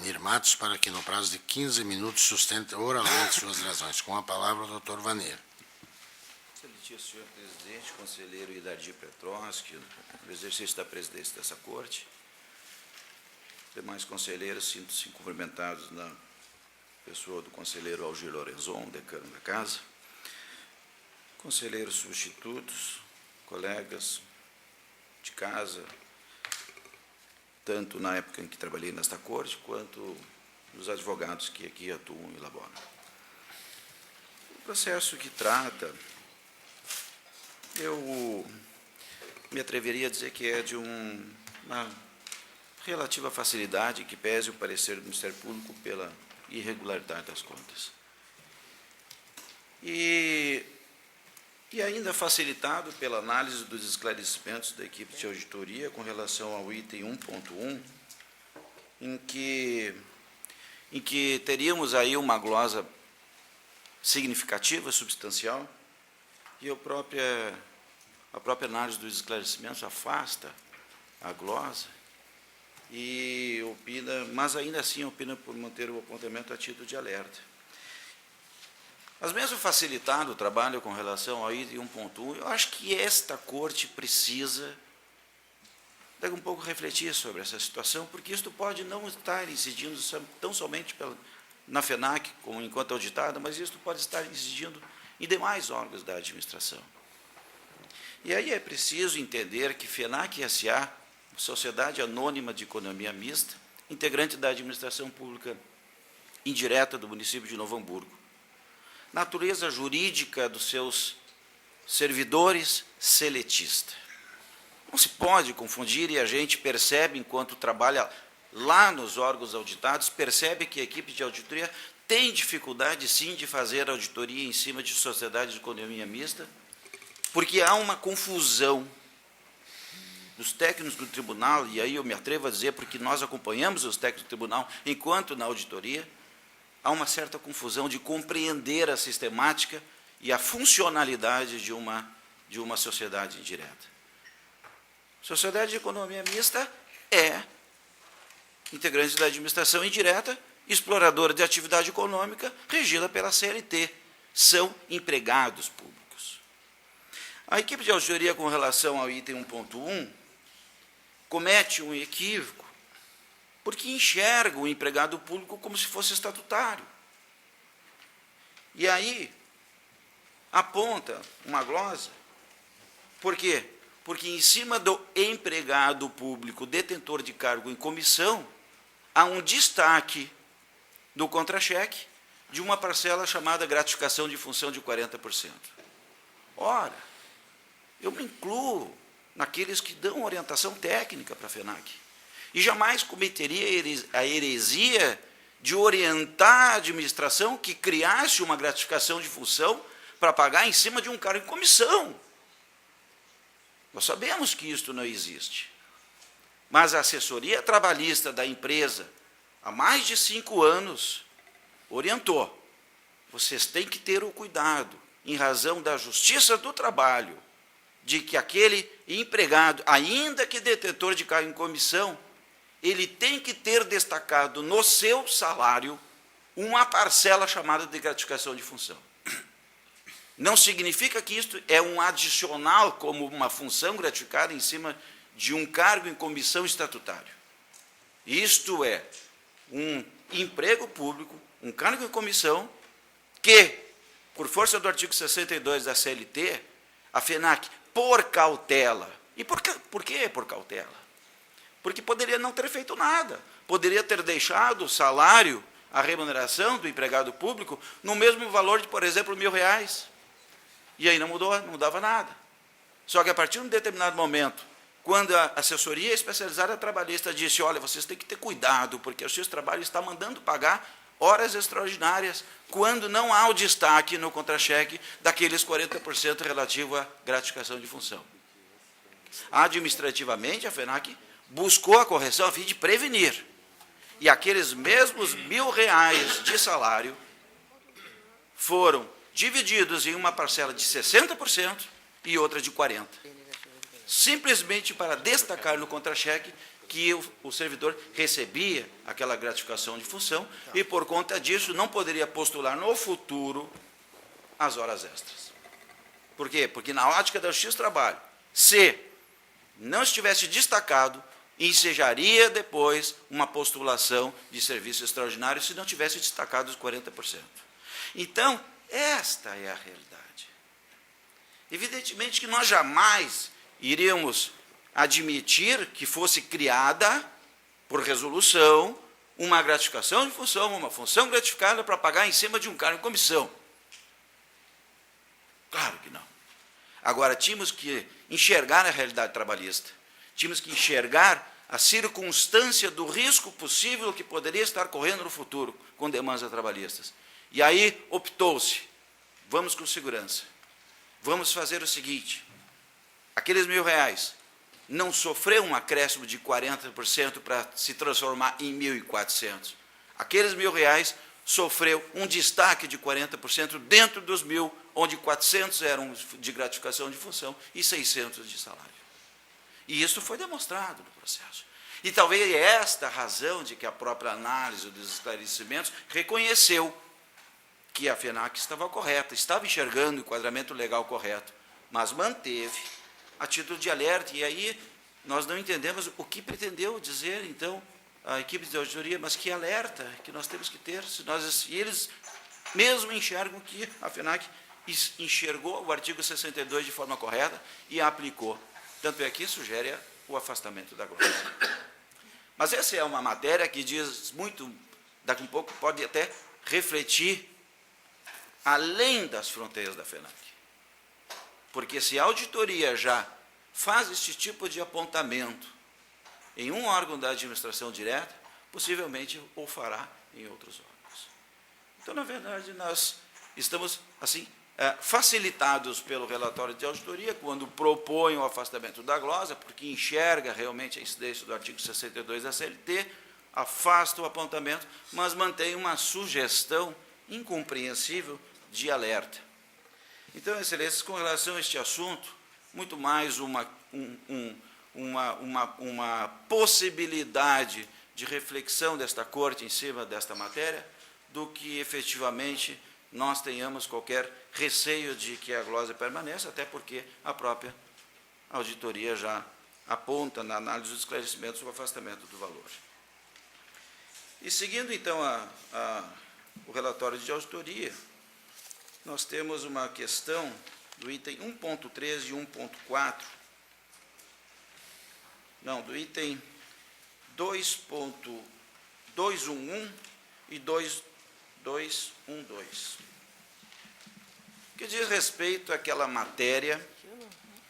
Vanir Matos para que, no prazo de 15 minutos, sustente oralmente suas razões. Com a palavra, o doutor Vanir. Excelentíssimo senhor presidente, conselheiro Idardi Petrovski, no exercício da presidência dessa corte, demais conselheiros, sinto-se cumprimentados na pessoa do conselheiro Algir Lorenzon, decano da casa, conselheiros substitutos, colegas de casa, tanto na época em que trabalhei nesta corte, quanto os advogados que aqui atuam e elaboram. O processo que trata, eu me atreveria a dizer que é de uma relativa facilidade, que pese o parecer do Ministério Público pela irregularidade das contas. E ainda facilitado pela análise dos esclarecimentos da equipe de auditoria com relação ao item 1.1, em que teríamos aí uma glosa significativa, substancial, e a própria análise dos esclarecimentos afasta a glosa e opina, mas ainda assim opina por manter o apontamento a título de alerta. Mas mesmo facilitado o trabalho com relação ao item 1.1, eu acho que esta corte precisa daqui um pouco refletir sobre essa situação, porque isto pode não estar incidindo tão somente na FENAC, como enquanto auditada, mas isto pode estar incidindo em demais órgãos da administração. E aí é preciso entender que FENAC S.A., Sociedade Anônima de Economia Mista, integrante da administração pública indireta do município de Novo Hamburgo, natureza jurídica dos seus servidores, seletista. Não se pode confundir, e a gente percebe, enquanto trabalha lá nos órgãos auditados, percebe que a equipe de auditoria tem dificuldade, sim, de fazer auditoria em cima de sociedades de economia mista, porque há uma confusão dos técnicos do tribunal, e aí eu me atrevo a dizer, porque nós acompanhamos os técnicos do tribunal enquanto na auditoria, há uma certa confusão de compreender a sistemática e a funcionalidade de uma sociedade indireta. Sociedade de economia mista é integrante da administração indireta, exploradora de atividade econômica, regida pela CLT. São empregados públicos. A equipe de auditoria, com relação ao item 1.1, comete um equívoco, porque enxerga o empregado público como se fosse estatutário. E aí aponta uma glosa. Por quê? Porque em cima do empregado público detentor de cargo em comissão, há um destaque do contra-cheque de uma parcela chamada gratificação de função de 40%. Ora, eu me incluo naqueles que dão orientação técnica para a FENAC. E jamais cometeria a heresia de orientar a administração que criasse uma gratificação de função para pagar em cima de um cargo em comissão. Nós sabemos que isto não existe. Mas a assessoria trabalhista da empresa, há mais de 5 anos, orientou. Vocês têm que ter o cuidado, em razão da justiça do trabalho, de que aquele empregado, ainda que detentor de cargo em comissão, ele tem que ter destacado no seu salário uma parcela chamada de gratificação de função. Não significa que isto é um adicional como uma função gratificada em cima de um cargo em comissão estatutário. Isto é um emprego público, um cargo em comissão, que, por força do artigo 62 da CLT, a FENAC, por cautela. E por que por cautela? Porque poderia não ter feito nada. Poderia ter deixado o salário, a remuneração do empregado público, no mesmo valor de, por exemplo, R$1.000. E aí não mudava nada. Só que a partir de um determinado momento, quando a assessoria especializada trabalhista disse, olha, vocês têm que ter cuidado, porque o seu trabalho está mandando pagar horas extraordinárias, quando não há o destaque no contra-cheque daqueles 40% relativo à gratificação de função. Administrativamente, a FENAC buscou a correção a fim de prevenir. E aqueles mesmos R$1.000 de salário foram divididos em uma parcela de 60% e outra de 40%. Simplesmente para destacar no contra-cheque que o servidor recebia aquela gratificação de função e, por conta disso, não poderia postular no futuro as horas extras. Por quê? Porque, na ótica da Justiça do Trabalho, se não estivesse destacado, ensejaria depois uma postulação de serviço extraordinário se não tivesse destacado os 40%. Então, esta é a realidade. Evidentemente que nós jamais iríamos admitir que fosse criada, por resolução, uma gratificação de função, uma função gratificada para pagar em cima de um cargo em comissão. Claro que não. Agora, tínhamos que enxergar a realidade trabalhista, tínhamos que enxergar a circunstância do risco possível que poderia estar correndo no futuro com demandas trabalhistas. E aí optou-se, vamos com segurança, vamos fazer o seguinte, aqueles R$ 1.000 não sofreu um acréscimo de 40% para se transformar em 1.400. Aqueles R$ 1.000 sofreu um destaque de 40% dentro dos 1.000, onde 400 eram de gratificação de função e 600 de salário. E isso foi demonstrado no processo. E talvez esta a razão de que a própria análise dos esclarecimentos reconheceu que a FENAC estava correta, estava enxergando o enquadramento legal correto, mas manteve a título de alerta, e aí nós não entendemos o que pretendeu dizer, então, a equipe de auditoria, mas que alerta que nós temos que ter, e eles mesmo enxergam que a FENAC enxergou o artigo 62 de forma correta e a aplicou. Tanto é que sugere o afastamento da glose. Mas essa é uma matéria que diz muito, daqui a um pouco pode até refletir além das fronteiras da FENAC. Porque se a auditoria já faz esse tipo de apontamento em um órgão da administração direta, possivelmente o fará em outros órgãos. Então, na verdade, nós estamos, assim, facilitados pelo relatório de auditoria, quando propõe o afastamento da glosa, porque enxerga realmente a incidência do artigo 62 da CLT, afasta o apontamento, mas mantém uma sugestão incompreensível de alerta. Então, excelências, com relação a este assunto, muito mais uma possibilidade de reflexão desta Corte em cima desta matéria, do que efetivamente nós tenhamos qualquer receio de que a glosa permaneça, até porque a própria auditoria já aponta na análise dos esclarecimentos o afastamento do valor. E seguindo, então, o relatório de auditoria, nós temos uma questão do item 1.3 e 1.4, não, do item 2.211 e 2.212, que diz respeito àquela matéria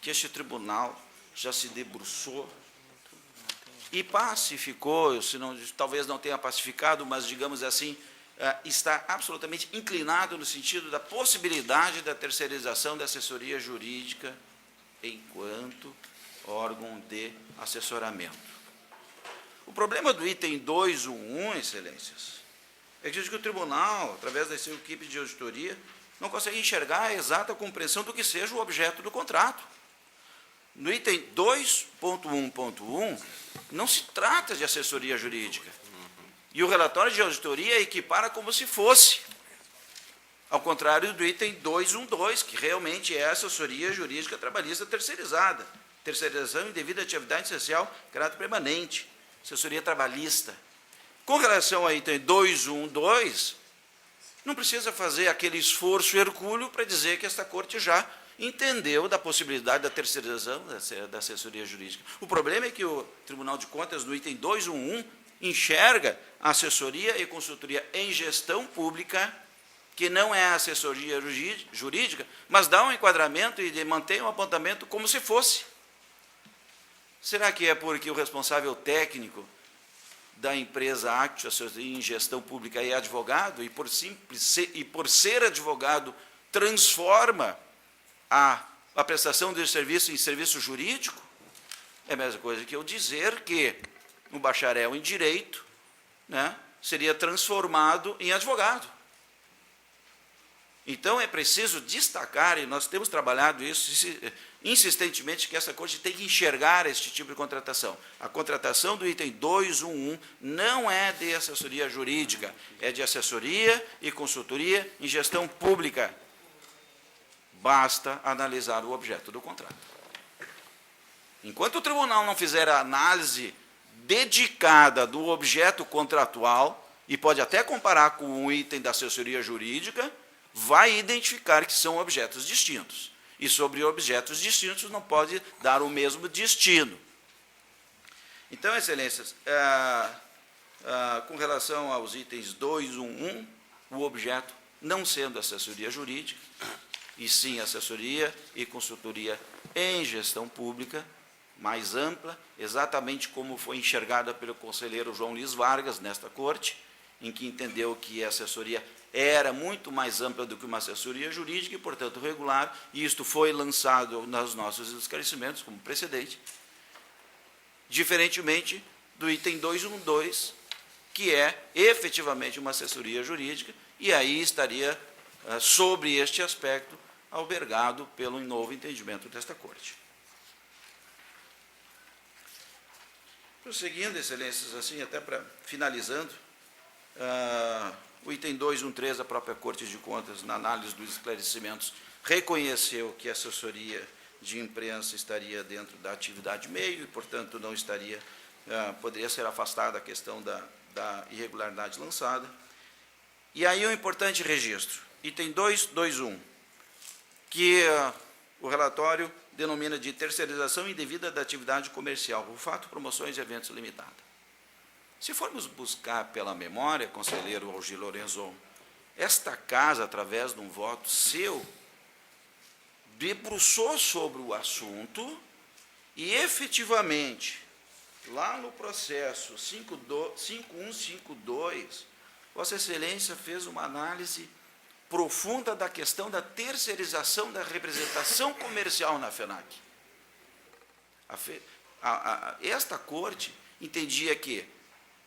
que este tribunal já se debruçou e pacificou, se não, talvez não tenha pacificado, mas, digamos assim, está absolutamente inclinado no sentido da possibilidade da terceirização da assessoria jurídica enquanto órgão de assessoramento. O problema do item 211, excelências, é que diz que o tribunal, através da sua equipe de auditoria, não consegue enxergar a exata compreensão do que seja o objeto do contrato. No item 2.1.1, não se trata de assessoria jurídica. E o relatório de auditoria equipara como se fosse, ao contrário do item 212, que realmente é a assessoria jurídica trabalhista terceirizada, terceirização indevida de atividade essencial, caráter permanente, assessoria trabalhista. Com relação ao item 212, não precisa fazer aquele esforço hercúleo para dizer que esta Corte já entendeu da possibilidade da terceirização da assessoria jurídica. O problema é que o Tribunal de Contas, no item 211, enxerga a assessoria e consultoria em gestão pública, que não é a assessoria jurídica, mas dá um enquadramento e mantém um apontamento como se fosse. Será que é porque o responsável técnico da empresa Actio Assessoria em Gestão Pública é advogado, e por ser advogado, transforma a prestação de serviço em serviço jurídico? É a mesma coisa que eu dizer que um bacharel em Direito, né, seria transformado em advogado. Então, é preciso destacar, e nós temos trabalhado isso, insistentemente que essa Corte tem que enxergar este tipo de contratação. A contratação do item 211 não é de assessoria jurídica, é de assessoria e consultoria em gestão pública. Basta analisar o objeto do contrato. Enquanto o tribunal não fizer a análise dedicada do objeto contratual, e pode até comparar com um item da assessoria jurídica, vai identificar que são objetos distintos. E sobre objetos distintos não pode dar o mesmo destino. Então, excelências, com relação aos itens 211, o objeto, não sendo assessoria jurídica, e sim assessoria e consultoria em gestão pública, mais ampla, exatamente como foi enxergada pelo conselheiro João Luiz Vargas nesta Corte, em que entendeu que a assessoria era muito mais ampla do que uma assessoria jurídica e, portanto, regular, e isto foi lançado nos nossos esclarecimentos como precedente, diferentemente do item 212, que é efetivamente uma assessoria jurídica, e aí estaria, sobre este aspecto, albergado pelo novo entendimento desta Corte. Prosseguindo, excelências, assim, até para finalizando, o item 213, a própria Corte de Contas, na análise dos esclarecimentos, reconheceu que a assessoria de imprensa estaria dentro da atividade meio e, portanto, não estaria, poderia ser afastada a questão da irregularidade lançada. E aí um importante registro, item 221, que o relatório denomina de terceirização indevida da atividade comercial, o fato, promoções e eventos limitada. Se formos buscar pela memória, conselheiro Algir Lorenzon, esta casa, através de um voto seu, debruçou sobre o assunto e, efetivamente, lá no processo 5152, Vossa Excelência fez uma análise profunda da questão da terceirização da representação comercial na FENAC. Esta Corte entendia que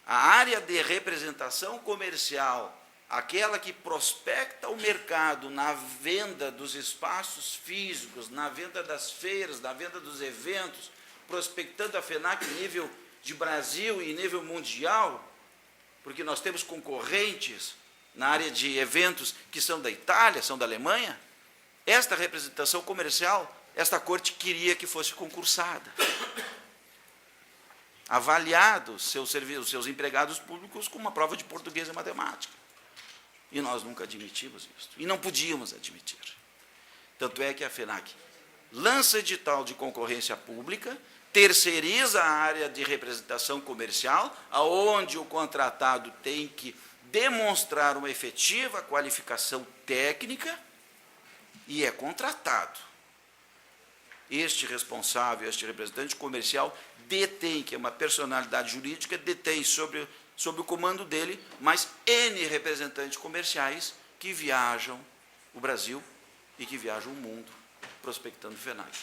a área de representação comercial, aquela que prospecta o mercado na venda dos espaços físicos, na venda das feiras, na venda dos eventos, prospectando a FENAC em nível de Brasil e em nível mundial, porque nós temos concorrentes na área de eventos que são da Itália, são da Alemanha, esta representação comercial, esta Corte queria que fosse concursada. Avaliado os seus empregados públicos com uma prova de português e matemática. E nós nunca admitimos isso. E não podíamos admitir. Tanto é que a FENAC lança edital de concorrência pública, terceiriza a área de representação comercial, aonde o contratado tem que demonstrar uma efetiva qualificação técnica e é contratado. Este responsável, este representante comercial, detém, que é uma personalidade jurídica, detém sobre o comando dele mais N representantes comerciais que viajam o Brasil e que viajam o mundo prospectando FENAC.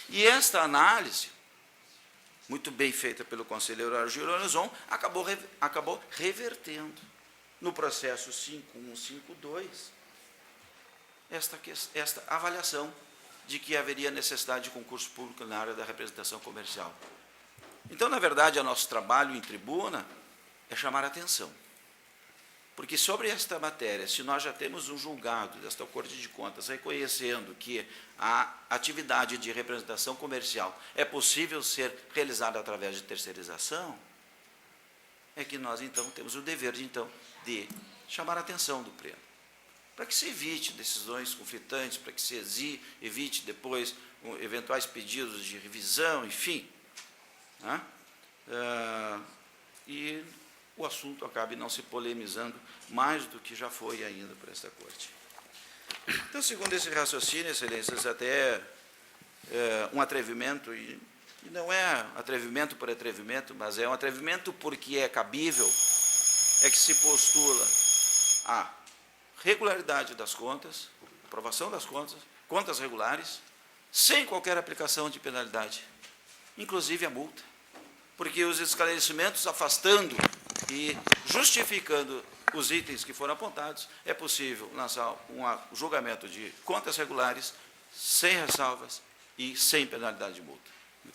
E esta análise, muito bem feita pelo conselheiro Algir Lorenzon, acabou revertendo no processo 5152 esta avaliação de que haveria necessidade de concurso público na área da representação comercial. Então, na verdade, o nosso trabalho em tribuna é chamar a atenção. Porque sobre esta matéria, se nós já temos um julgado desta Corte de Contas reconhecendo que a atividade de representação comercial é possível ser realizada através de terceirização, é que nós, então, temos o dever de chamar a atenção do Pleno, para que se evite decisões conflitantes, para que se evite depois eventuais pedidos de revisão, enfim, né? E o assunto acabe não se polemizando mais do que já foi ainda por esta Corte. Então, segundo esse raciocínio, excelências, até um atrevimento, e não é atrevimento por atrevimento, mas é um atrevimento porque é cabível, é que se postula a regularidade das contas, aprovação das contas, contas regulares, sem qualquer aplicação de penalidade, inclusive a multa, porque os esclarecimentos afastando e justificando os itens que foram apontados, é possível lançar um julgamento de contas regulares sem ressalvas e sem penalidade de multa.